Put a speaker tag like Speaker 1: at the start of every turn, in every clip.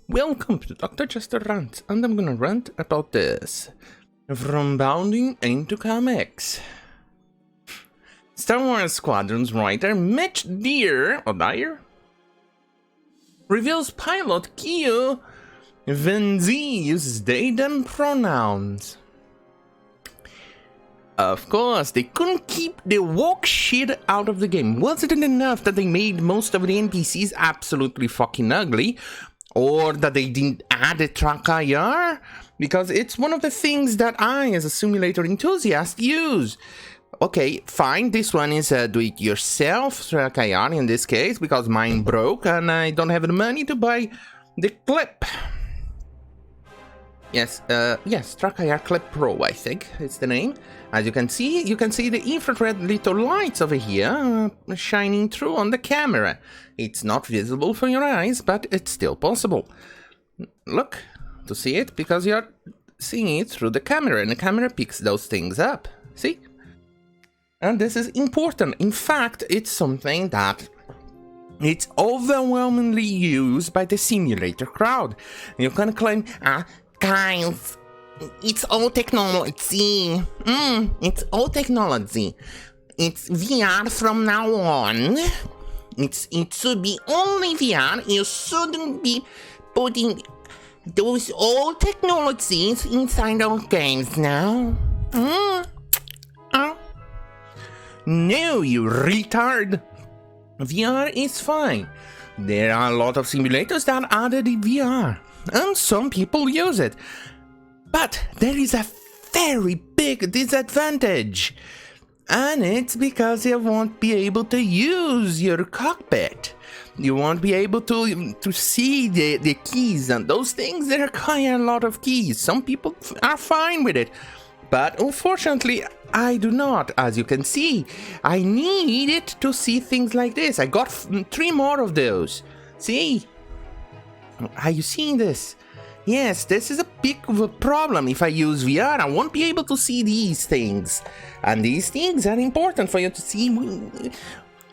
Speaker 1: Welcome to Dr. Jester Rant, and I'm gonna rant about this. From bounding into comics. Star Wars Squadrons writer Mitch Dyer reveals pilot Q Van Z uses they them pronouns. Of course, they couldn't keep the woke shit out of the game. Wasn't it enough that they made most of the NPCs absolutely fucking ugly? Or that they didn't add a track IR? Because it's one of the things that I, as a simulator enthusiast, use. Okay, fine, this one is a do-it-yourself track IR in this case, because mine broke and I don't have the money to buy the clip. Yes, Track IR Clip Pro, I think it's the name. As you can see the infrared little lights over here shining through on the camera. It's not visible for your eyes, but it's still possible. Look to see it because you're seeing it through the camera, and the camera picks those things up. See? And this is important. In fact, it's something that it's overwhelmingly used by the simulator crowd. You can claim, guys, it's all technology. It's all technology. It's VR from now on. It should be only VR. You shouldn't be putting those old technologies inside our games now. No, you retard. VR is fine. There are a lot of simulators that added VR, and some people use it. But there is a very big disadvantage, and it's because you won't be able to use your cockpit. You won't be able to see the keys and those things. They require a lot of keys. Some people are fine with it, but unfortunately I do not. As you can see, I need it to see things like this. I got 3 more of those. See? Are you seeing this? Yes, this is a big of a problem. If I use VR, I won't be able to see these things. And these things are important for you to see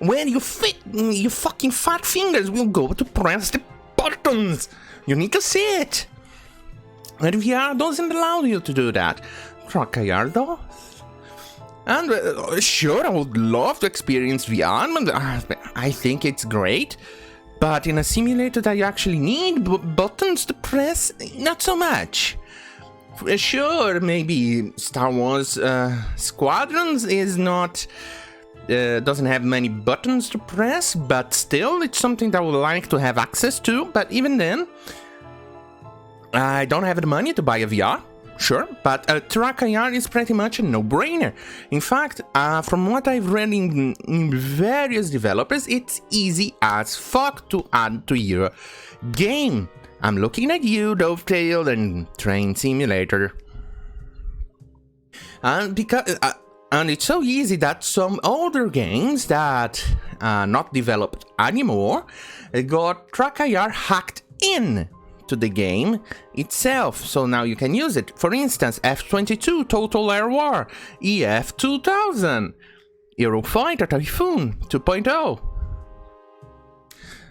Speaker 1: where you fit. Your fucking fat fingers will go to press the buttons. You need to see it. And VR doesn't allow you to do that. Track IR does. And sure, I would love to experience VR, but I think it's great. But in a simulator that you actually need buttons to press, not so much. Sure, maybe Star Wars Squadrons is not doesn't have many buttons to press, but still, it's something that I would like to have access to. But even then, I don't have the money to buy a VR. Sure, but Track IR is pretty much a no-brainer. In fact, from what I've read in various developers, it's easy as fuck to add to your game. I'm looking at you, Dovetail and Train Simulator. And it's so easy that some older games that are not developed anymore got Track IR hacked in to the game itself, so now you can use it. For instance, F-22 Total Air War, EF-2000, Eurofighter Typhoon 2.0.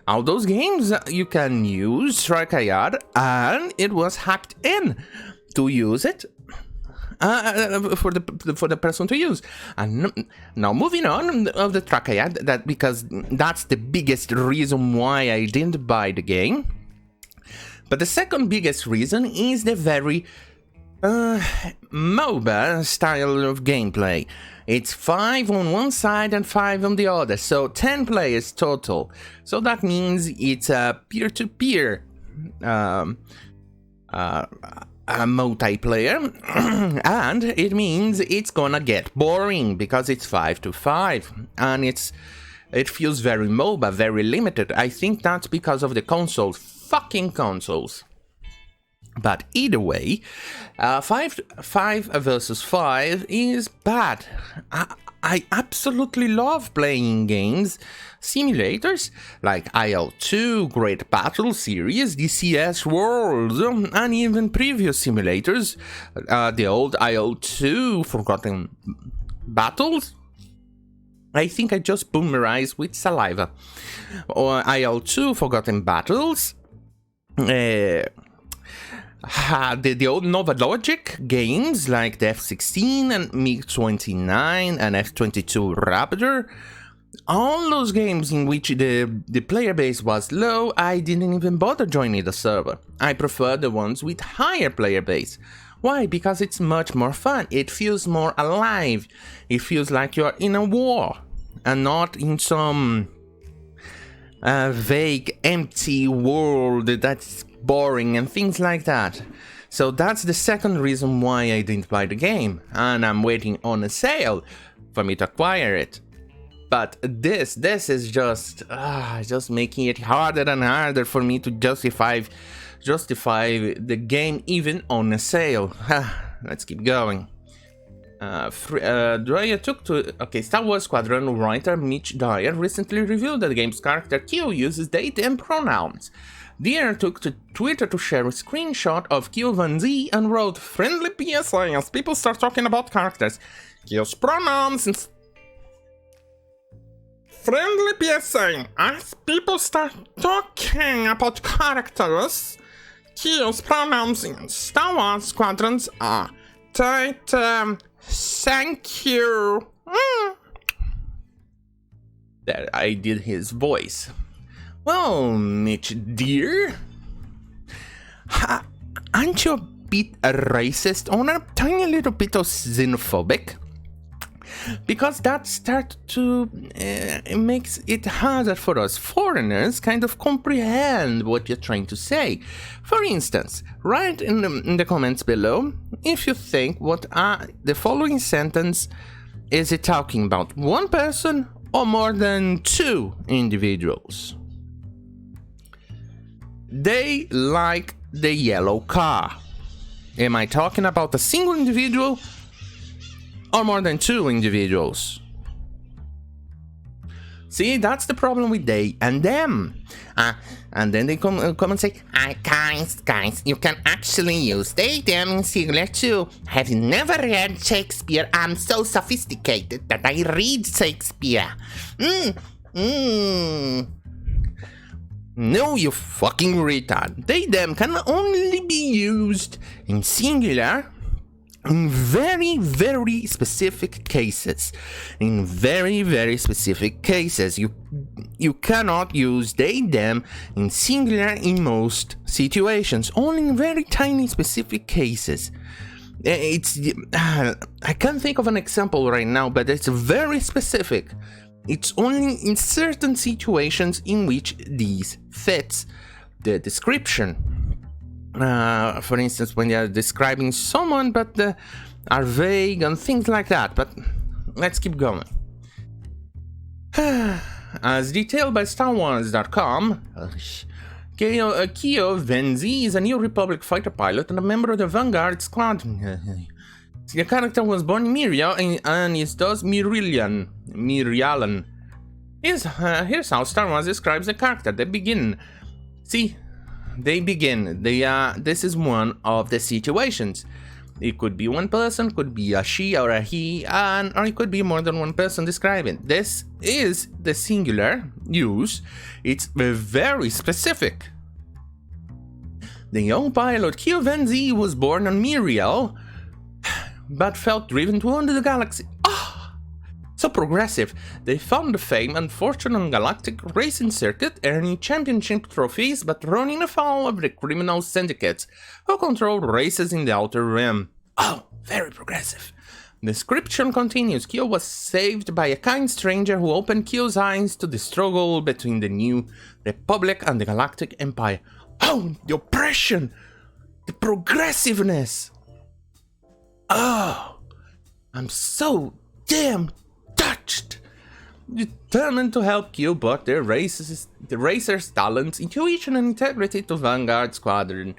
Speaker 1: All those games you can use Track IR, and it was hacked in to use it for the person to use. And now moving on of the Track IR, because that's the biggest reason why I didn't buy the game. But the second biggest reason is the very MOBA style of gameplay. It's 5 on one side and 5 on the other, so 10 players total. So that means it's a peer-to-peer multiplayer, and it means it's gonna get boring because it's 5 to 5, and it feels very MOBA, very limited. I think that's because of the consoles. Fucking consoles. But either way, 5 versus 5 is bad. I absolutely love playing games, simulators like IL-2, Great Battle Series, DCS Worlds, and even previous simulators, the old IL-2 Forgotten Battles. I think I just boomerized with saliva. Or IL-2 Forgotten Battles, the old Nova Logic games like the F-16 and MiG-29 and F-22 Raptor, all those games in which the player base was low, I didn't even bother joining the server. I prefer the ones with higher player base. Why? Because it's much more fun. It feels more alive. It feels like you're in a war and not in some vague, empty world that's boring and things like that. So that's the second reason why I didn't buy the game, and I'm waiting on a sale for me to acquire it. But this is just making it harder and harder for me to justify the game even on a sale. Let's keep going. Dwyer took to... Okay, Star Wars Squadron writer Mitch Dwyer recently revealed that the game's character Q uses they them pronouns. Dwyer took to Twitter to share a screenshot of Q Van Z and wrote, "Friendly PSA as people start talking about characters. Q's pronouns and... Friendly PSA as people start talking about characters. Q's pronouns in Star Wars Squadrons are tight, thank you." There, I did his voice. Well, Mitch dear, aren't you a bit racist or a tiny little bit of xenophobic? Because that starts to it makes it harder for us foreigners kind of comprehend what you're trying to say. For instance, write in the comments below if you think what the following sentence is it talking about, one person or more than two individuals. They like the yellow car. Am I talking about a single individual or more than two individuals? See, that's the problem with they and them. And then they come and say, guys, you can actually use they, them in singular too. Have you never read Shakespeare? I'm so sophisticated that I read Shakespeare. No, you fucking retard. They, them can only be used in singular in very, very specific cases. In very, very specific cases. You cannot use they, them in singular in most situations. Only in very tiny specific cases. I can't think of an example right now, but it's very specific. It's only in certain situations in which these fits the description. For instance, when they are describing someone but are vague and things like that. But let's keep going. As detailed by StarWars.com, Keo Venzi is a New Republic fighter pilot and a member of the Vanguard Squadron. The character was born in Myria and is thus Myrialan. Here's how Star Wars describes the character. They begin. See, they begin. This is one of the situations. It could be one person, could be a she or a he, or it could be more than one person describing. This is the singular use. It's very specific. The young pilot Kyo Venzi was born on Miriel, but felt driven to wander the galaxy. So progressive. They found the fame and fortune on galactic racing circuit, earning championship trophies, but running afoul of the criminal syndicates who control races in the Outer Rim. Oh, very progressive. The description continues. Kyo was saved by a kind stranger who opened Kyo's eyes to the struggle between the New Republic and the Galactic Empire. Oh, the oppression! The progressiveness! Oh, I'm so damn touched! Determined to help Q brought the racer's talents, intuition, and integrity to Vanguard Squadron.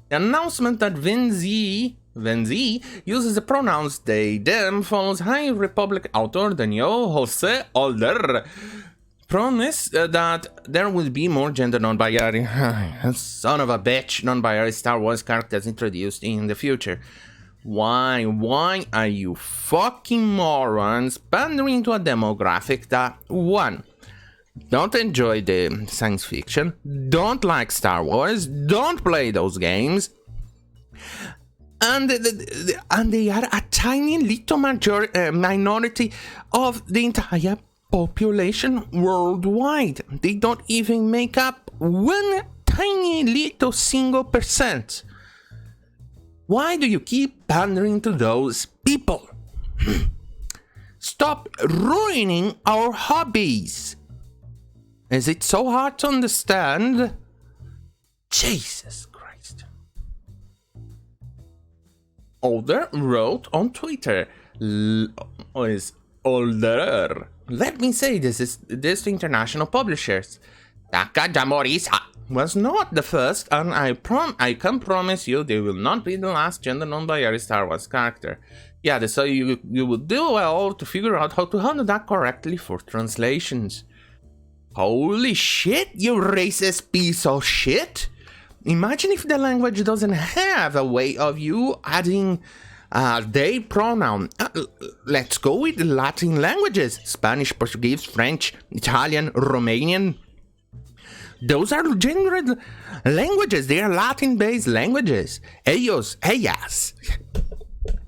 Speaker 1: The announcement that Venzi uses the pronouns they, them follows High Republic author Daniel Jose Older. Promise that there will be more gender non-binary, son of a bitch, non-binary Star Wars characters introduced in the future. Why are you fucking morons pandering to a demographic that 1. don't enjoy the science fiction, don't like Star Wars, don't play those games, and they are a tiny little minority of the entire population worldwide. They don't even make up one tiny little single percent. Why do you keep pandering to those people? Stop ruining our hobbies. Is it so hard to understand? Jesus Christ. Older wrote on Twitter. Is older. Let me say this to international publishers. Takamori was not the first, and I can promise you they will not be the last gender non-binary Star Wars character. Yeah, so you would do well to figure out how to handle that correctly for translations. Holy shit, you racist piece of shit! Imagine if the language doesn't have a way of you adding they pronoun. Let's go with the Latin languages. Spanish, Portuguese, French, Italian, Romanian. Those are gendered languages. They are Latin-based languages. Ellos, ellas.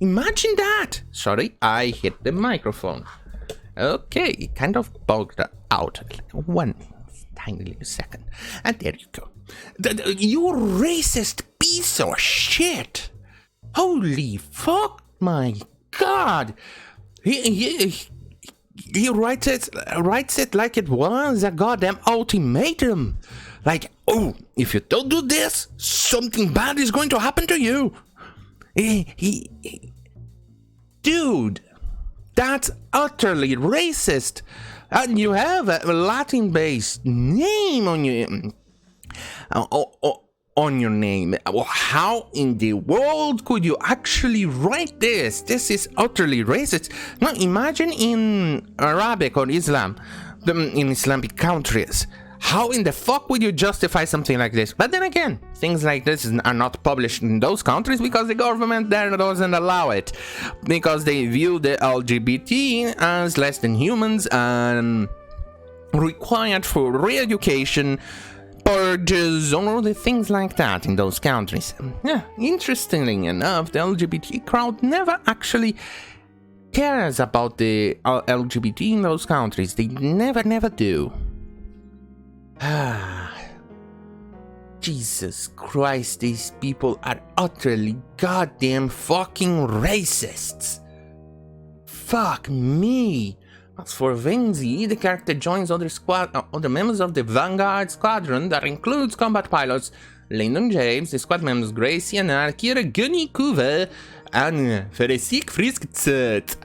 Speaker 1: Imagine that. Sorry, I hit the microphone. Okay, it kind of bugged out. One tiny little second. And there you go. You racist piece of shit. Holy fuck, my god. He writes it like it was a goddamn ultimatum. Like, oh, if you don't do this, something bad is going to happen to you. Dude, that's utterly racist. And you have a Latin-based name on your name. How in the world could you actually write this? This is utterly racist. Now imagine in Arabic or Islam, in Islamic countries. How in the fuck would you justify something like this? But then again, things like this are not published in those countries because the government there doesn't allow it. Because they view the LGBT as less than humans and required for re-education, purges, or other things like that in those countries. Yeah, interestingly enough, the LGBT crowd never actually cares about the LGBT in those countries. They never do. Jesus Christ, these people are utterly goddamn fucking racists. Fuck me. As for Vinzi, the character joins other members of the Vanguard Squadron that includes combat pilots Lyndon James, the squad members Gracie and Kira Gunny Kuva, and Feresik Friskzet.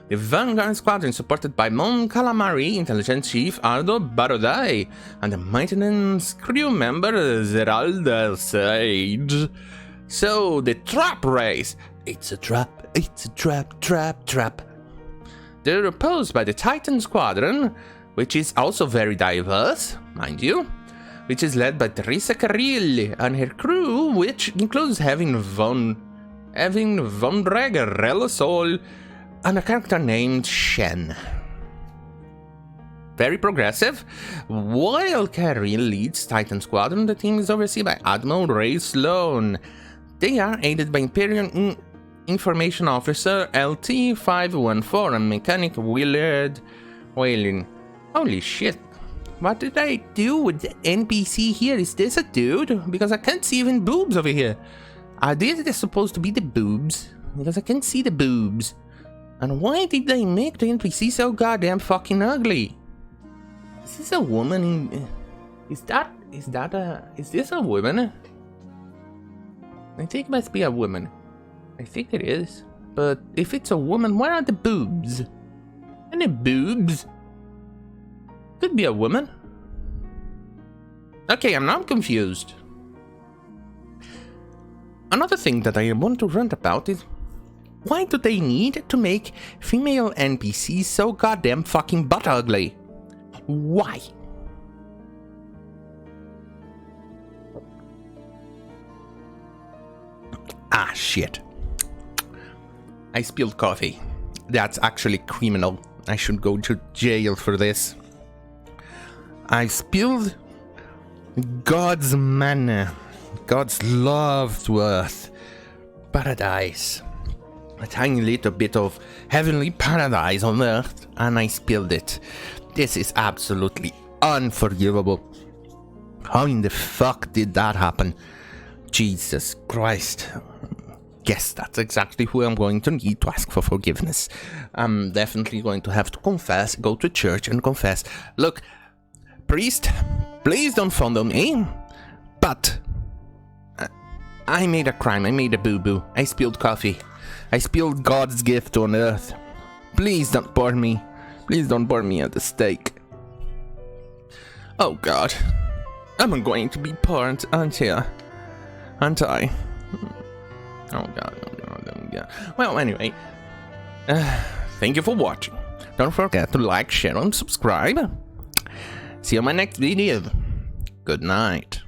Speaker 1: The Vanguard Squadron, supported by Mon Calamari, Intelligence Chief Aldo Barodai, and the Maintenance crew member Zeralda Sage. So, the trap race. It's a trap, trap. They're opposed by the Titan Squadron, which is also very diverse, mind you, which is led by Teresa Carilli and her crew, which includes having Von Dreger, Relasol, and a character named Shen. Very progressive. While Carrie leads Titan Squadron, the team is overseen by Admiral Ray Sloan. They are aided by Imperial Information Officer LT-514 and Mechanic Willard Whaling. Holy shit. What did I do with the NPC here? Is this a dude? Because I can't see even boobs over here. Are these supposed to be the boobs? Because I can't see the boobs. And why did they make the NPC so goddamn fucking ugly? Is this a woman? Is this a woman? I think it must be a woman. I think it is. But if it's a woman, where are the boobs? Any boobs? Could be a woman. Okay, I'm now confused. Another thing that I want to rant about is, why do they need to make female NPCs so goddamn fucking butt ugly? Why? Ah, shit. I spilled coffee. That's actually criminal. I should go to jail for this. I spilled God's manna, God's love to earth, paradise. A tiny little bit of heavenly paradise on earth, and I spilled it. This is absolutely unforgivable. How in the fuck did that happen? Jesus Christ. Yes, that's exactly who I'm going to need to ask for forgiveness. I'm definitely going to have to confess, go to church and confess. Look, priest, please don't follow me, but I made a crime, I made a boo-boo. I spilled coffee. I spilled God's gift on earth. Please don't burn me. Please don't burn me at the stake. Oh God. I'm going to be burnt, aren't I? Oh God. Well, anyway. Thank you for watching. Don't forget to like, share, and subscribe. See you in my next video. Good night.